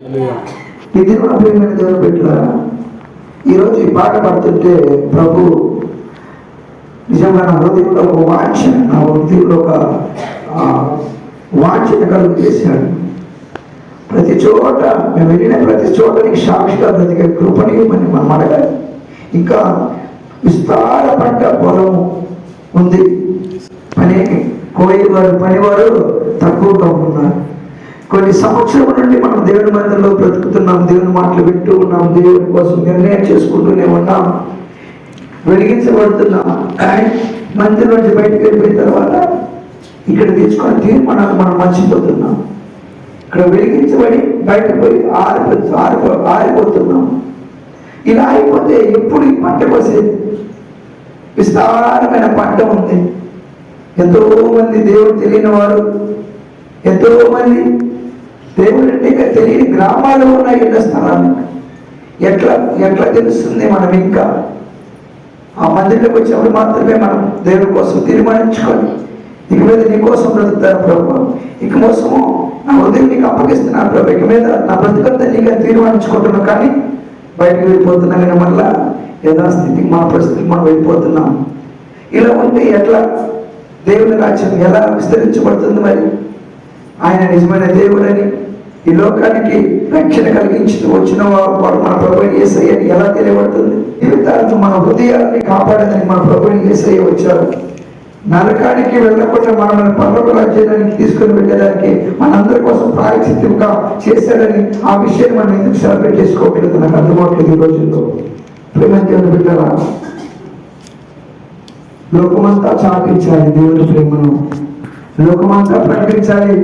ఇది కూడా ప్రియమైన దేవుని బిడ్డలారా, ఈరోజు ఈ పాట పాడుతుంటే ప్రభు నిజంగా నా హృదయంలో ఒక వాంఛ, నా హృదయంలో ఒక వాంఛన కలుగు చేశాడు. ప్రతి చోట మేము వెళ్ళిన ప్రతి చోట నీకు సాక్షిగా బ్రతికే కృపని మనం అడగాలి. ఇంకా విస్తార పంట పొలము ఉంది, పనివారు తక్కువగా ఉన్నారు. కొన్ని సంవత్సరాల నుండి మనం దేవుని మందిరంలో బ్రతుకుతున్నాం, దేవుని మాటలు వింటూ ఉన్నాం, దేవుని కోసం నిర్ణయం చేసుకుంటూనే ఉన్నాం, వెలిగించబడుతున్నాం. కానీ మందిరం నుంచి బయటకు వెళ్ళిపోయిన తర్వాత ఇక్కడ తీసుకొని తీర్మానాలు మనం మర్చిపోతున్నాం. ఇక్కడ వెలిగించబడి బయటకు పోయి ఆరిపోతున్నాం. ఇలా అయిపోతే ఎప్పుడు ఈ పంట కోసేది? విస్తారమైన పంట ఉంది. ఎంతో మంది దేవుడు తెలియని వారు, ఎంతో మంది దేవుడు అంటే తెలియని గ్రామాలు ఉన్నాయి. ఇళ్ళ స్థలాలు ఎట్లా తెలుస్తుంది? మనం ఇంకా ఆ మందిరంలోకి వచ్చినప్పుడు మాత్రమే మనం దేవుడి కోసం తీర్మానించుకొని ఇక మీద నీ కోసం బ్రతుకుతాను ప్రభు, ఇక కోసము నా హృదయం నీకు అప్పగిస్తున్నాను ప్రభు, ఇక మీద నా బ్రతుకంతా నీకు తీర్మానించుకుంటున్నాను. కానీ బయటకు వెళ్ళిపోతున్నా, కానీ మళ్ళా యథాస్థితికి మన పరిస్థితికి మనం వెళ్ళిపోతున్నాం. ఇలా ఉంటే ఎట్లా దేవుని రాజ్యం ఎలా విస్తరించబడుతుంది? మరి ఆయన నిజమైన దేవుడని, ఈ లోకానికి రక్షణ కలిగించి వచ్చిన వాడు మన ప్రభువుని యేసయ్యని ఎలా తెలియబడుతుంది? జీవితాలను మన హృదయాన్ని కాపాడదని మన ప్రభువుని యేసయ్య వచ్చారు. నరకానికి వెళ్ళకుండా మనల్ని పరలోక రాజ్యానికి తీసుకుని వెళ్ళడానికి మనందరి కోసం ప్రాయశ్చిత్తంగా చేశాడని ఆ విషయాన్ని మనం ఎందుకు సెలబ్రేట్ చేసుకోవట్లేదు? నాకు అర్థమవట్లేదు. ఈ రోజుల్లో ప్రేమ బిడ్డరా, లోకమంతా చాటించాలి దేవుని ప్రేమను, లోకమంతా ప్రకటించాలి